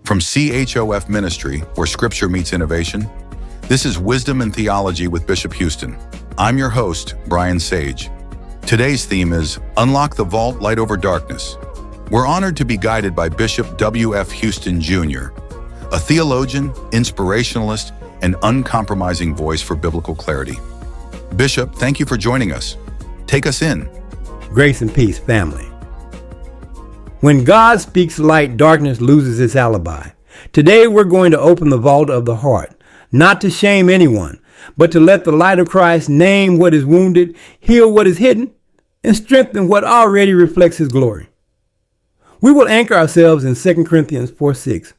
From CHOF Ministry, where Scripture meets innovation, this is Wisdom and Theology with Bishop Houston. I'm your host, Brian Sage. Today's theme is Unlock the Vault, Light Over Darkness. We're honored to be guided by Bishop W.F. Houston, Jr., a theologian, inspirationalist, and uncompromising voice for biblical clarity. Bishop, thank you for joining us. Take us in. Grace and peace, family. When God speaks light, darkness loses its alibi. Today we're going to open the vault of the heart, not to shame anyone, but to let the light of Christ name what is wounded, heal what is hidden, and strengthen what already reflects his glory. We will anchor ourselves in 2 Corinthians 4:6.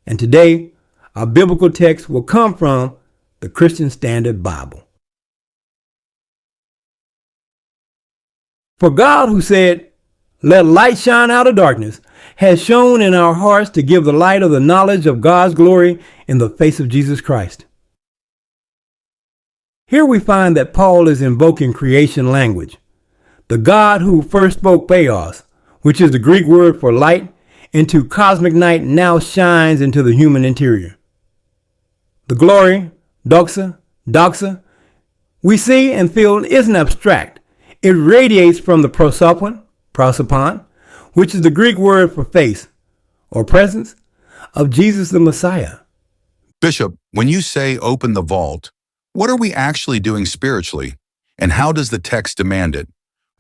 And today, our biblical text will come from the Christian Standard Bible. For God, who said, "Let light shine out of darkness," has shone in our hearts to give the light of the knowledge of God's glory in the face of Jesus Christ. Here we find that Paul is invoking creation language. The God who first spoke phōs, which is the Greek word for light, into cosmic night now shines into the human interior. The glory, doxa, we see and feel isn't abstract. It radiates from the prosopon, which is the Greek word for face or presence of Jesus the Messiah. Bishop, when you say open the vault, what are we actually doing spiritually, and how does the text demand it?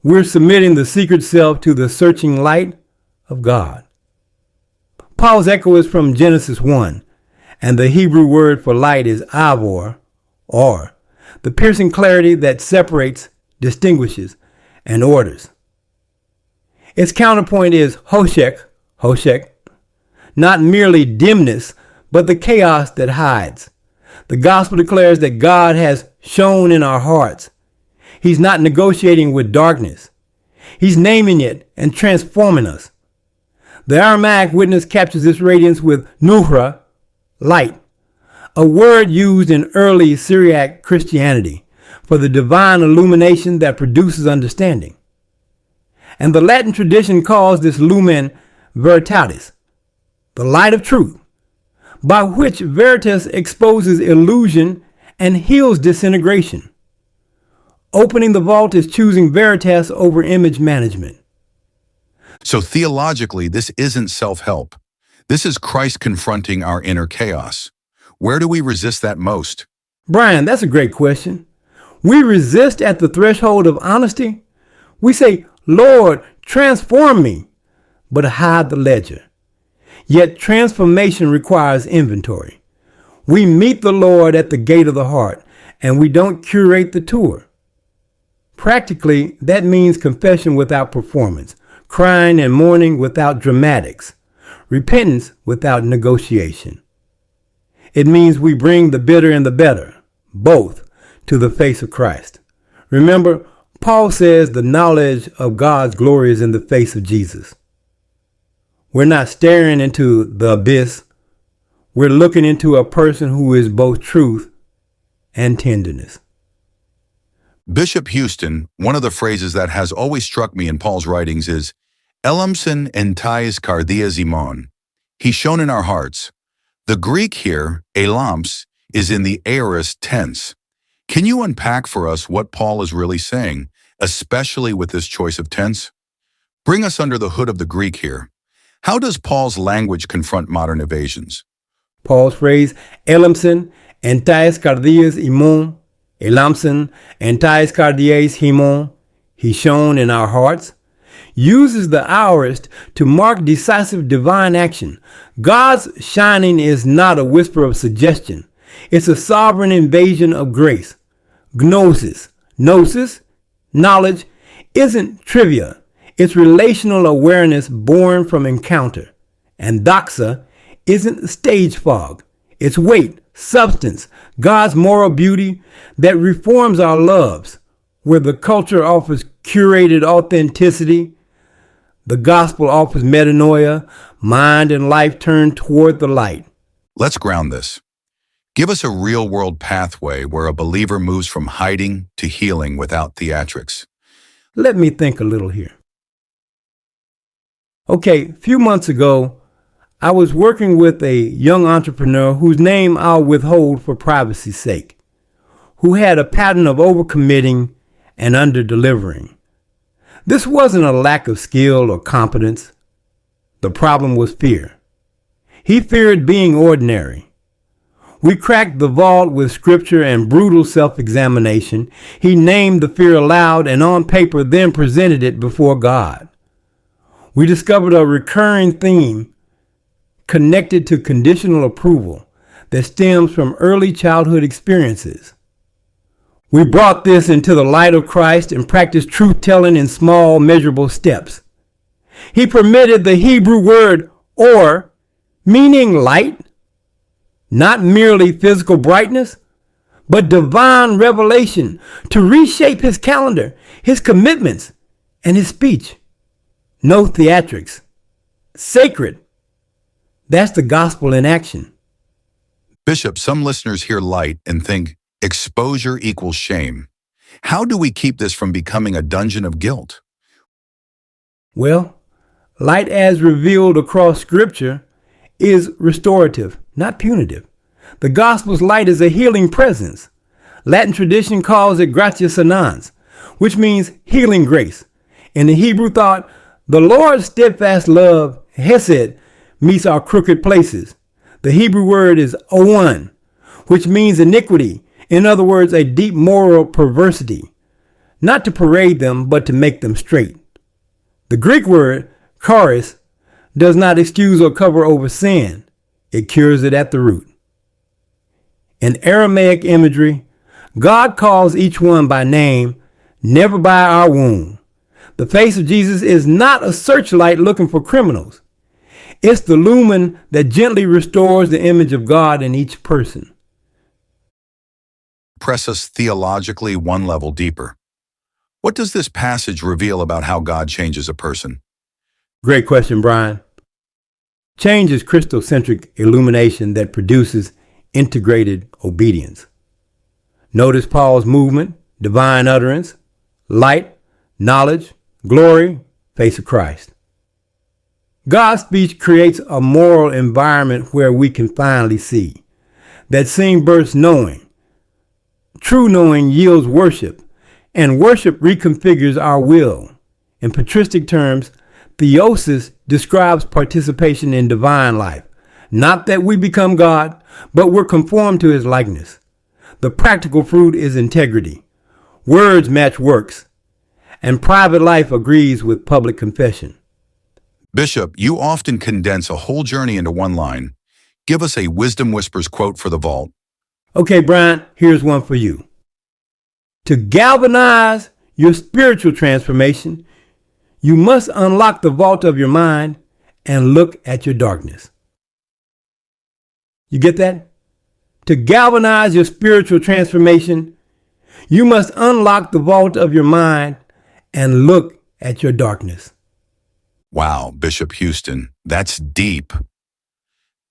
We're submitting the secret self to the searching light of God. Paul's echo is from Genesis 1, and the Hebrew word for light is avor, or the piercing clarity that separates, distinguishes, and orders. Its counterpoint is hoshek, not merely dimness, but the chaos that hides. The gospel declares that God has shone in our hearts. He's not negotiating with darkness. He's naming it and transforming us. The Aramaic witness captures this radiance with nuhra, light, a word used in early Syriac Christianity for the divine illumination that produces understanding. And the Latin tradition calls this lumen veritatis, the light of truth, by which veritas exposes illusion and heals disintegration. Opening the vault is choosing veritas over image management. So theologically, this isn't self-help. This is Christ confronting our inner chaos. Where do we resist that most? Brian, that's a great question. We resist at the threshold of honesty. We say, "Lord, transform me," but hide the ledger. Yet transformation requires inventory. We meet the Lord at the gate of the heart, and we don't curate the tour. Practically, that means confession without performance, crying and mourning without dramatics, repentance without negotiation. It means we bring the bitter and the better, both, to the face of Christ. Remember, Paul says the knowledge of God's glory is in the face of Jesus. We're not staring into the abyss. We're looking into a person who is both truth and tenderness. Bishop Houston, one of the phrases that has always struck me in Paul's writings is invades. He's shown in our hearts. The Greek here, elamps, is in the aorist tense. Can you unpack for us what Paul is really saying, especially with this choice of tense? Bring us under the hood of the Greek here. How does Paul's language confront modern evasions? Paul's phrase, elamson, entais kardias imon, elamson, entais kardias himon, he's shown in our hearts, uses the aorist to mark decisive divine action. God's shining is not a whisper of suggestion. It's a sovereign invasion of grace. Gnosis, knowledge, isn't trivia. It's relational awareness born from encounter. And doxa isn't stage fog. It's weight, substance, God's moral beauty that reforms our loves. Where the culture offers curated authenticity, the gospel offers metanoia, mind and life turned toward the light. Let's ground this. Give us a real-world pathway where a believer moves from hiding to healing without theatrics. Let me think a little here. Okay, a few months ago, I was working with a young entrepreneur whose name I'll withhold for privacy's sake, who had a pattern of overcommitting and under-delivering. This wasn't a lack of skill or competence. The problem was fear. He feared being ordinary. We cracked the vault with scripture and brutal self-examination. He named the fear aloud and on paper, then presented it before God. We discovered a recurring theme connected to conditional approval that stems from early childhood experiences. We brought this into the light of Christ and practiced truth-telling in small, measurable steps. He permitted the Hebrew word or, meaning light, not merely physical brightness, but divine revelation, to reshape his calendar, his commitments, and his speech. No theatrics. Sacred. That's the gospel in action. Bishop, some listeners hear light and think exposure equals shame. How do we keep this from becoming a dungeon of guilt? Well, light as revealed across Scripture is restorative, not punitive. The gospel's light is a healing presence. Latin tradition calls it gratia sanans, which means healing grace. In the Hebrew thought, the Lord's steadfast love, hesed, meets our crooked places. The Hebrew word is ōnon, which means iniquity. In other words, a deep moral perversity. Not to parade them, but to make them straight. The Greek word, charis, does not excuse or cover over sin. It cures it at the root. In Aramaic imagery, God calls each one by name, never by our wound. The face of Jesus is not a searchlight looking for criminals. It's the lumen that gently restores the image of God in each person. Press us theologically one level deeper. What does this passage reveal about how God changes a person? Great question, Brian. Change is Christocentric illumination that produces integrated obedience. Notice Paul's movement, divine utterance, light, knowledge, glory, face of Christ. God's speech creates a moral environment where we can finally see. That seeing births knowing. True knowing yields worship, and worship reconfigures our will. In patristic terms, theosis describes participation in divine life. Not that we become God, but we're conformed to his likeness. The practical fruit is integrity. Words match works, and private life agrees with public confession. Bishop, you often condense a whole journey into one line. Give us a Wisdom Whispers quote for the vault. Okay, Brian, here's one for you. To galvanize your spiritual transformation, you must unlock the vault of your mind and look at your darkness. You get that? To galvanize your spiritual transformation, you must unlock the vault of your mind and look at your darkness. Wow, Bishop Houston, that's deep.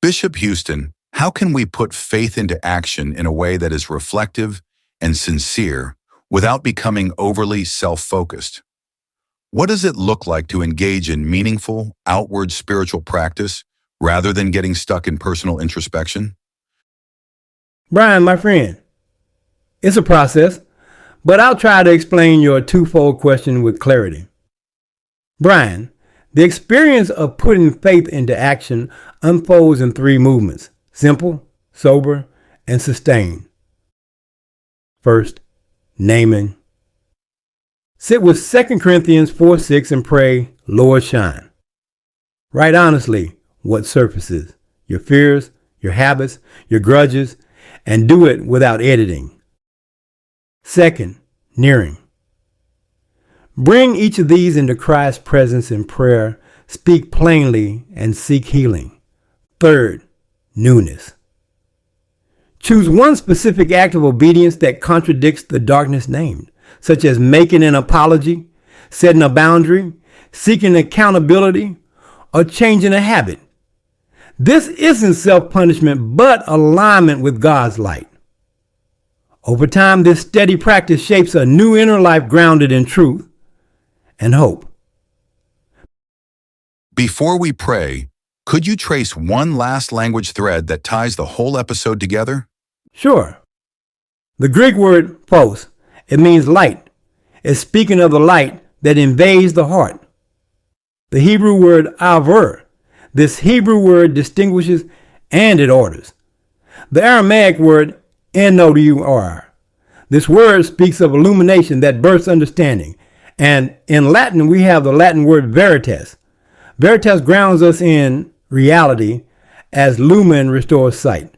Bishop Houston, how can we put faith into action in a way that is reflective and sincere without becoming overly self-focused? What does it look like to engage in meaningful, outward spiritual practice rather than getting stuck in personal introspection? Brian, my friend, it's a process, but I'll try to explain your twofold question with clarity. Brian, the experience of putting faith into action unfolds in three movements: simple, sober, and sustained. First, naming. Sit with 2 Corinthians 4:6 and pray, Lord, shine. Write honestly what surfaces, your fears, your habits, your grudges, and do it without editing. Second, nearing. Bring each of these into Christ's presence in prayer, speak plainly, and seek healing. Third, newness. Choose one specific act of obedience that contradicts the darkness named, such as making an apology, setting a boundary, seeking accountability, or changing a habit. This isn't self-punishment, but alignment with God's light. Over time, this steady practice shapes a new inner life grounded in truth and hope. Before we pray, Could you trace one last language thread that ties the whole episode together? Sure. The Greek word phōs, it means light, is speaking of the light that invades the heart. The Hebrew word avur, this Hebrew word distinguishes and it orders. The Aramaic word nuhra, this word speaks of illumination that births understanding. And in Latin, we have the Latin word veritas. Veritas grounds us in reality as lumen restores sight.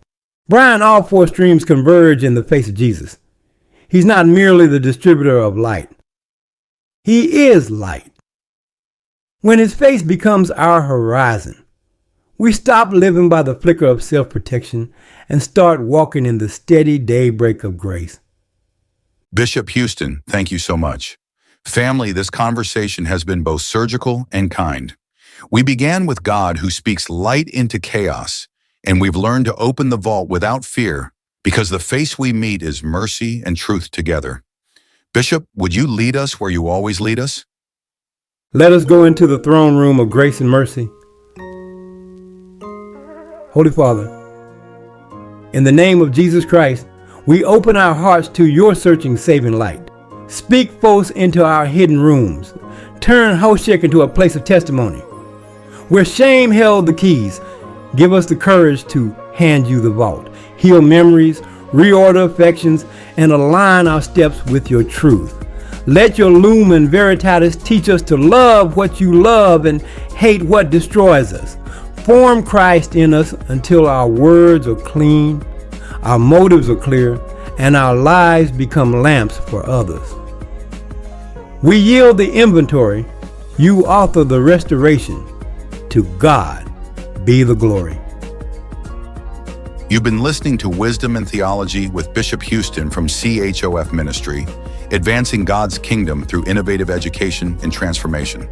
Brian, all four streams converge in the face of Jesus. He's not merely the distributor of light. He is light. When his face becomes our horizon, we stop living by the flicker of self-protection and start walking in the steady daybreak of grace. Bishop Houston, thank you so much. Family, this conversation has been both surgical and kind. We began with God who speaks light into chaos, and we've learned to open the vault without fear because the face we meet is mercy and truth together. Bishop, would you lead us where you always lead us? Let us go into the throne room of grace and mercy. Holy Father, in the name of Jesus Christ, we open our hearts to your searching, saving light. Speak phōs into our hidden rooms. Turn Hoshek into a place of testimony. Where shame held the keys, give us the courage to hand you the vault. Heal memories, reorder affections, and align our steps with your truth. Let your lumen veritatis teach us to love what you love and hate what destroys us. Form Christ in us until our words are clean, our motives are clear, and our lives become lamps for others. We yield the inventory, you author the restoration. To God be the glory. You've been listening to Wisdom and Theology with Bishop Houston from CHOF Ministry, advancing God's kingdom through innovative education and transformation.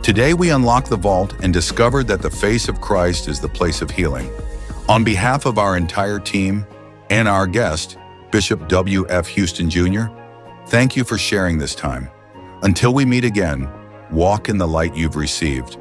Today we unlock the vault and discover that the face of Christ is the place of healing. On behalf of our entire team and our guest, Bishop W.F. Houston Jr., thank you for sharing this time. Until we meet again, walk in the light you've received.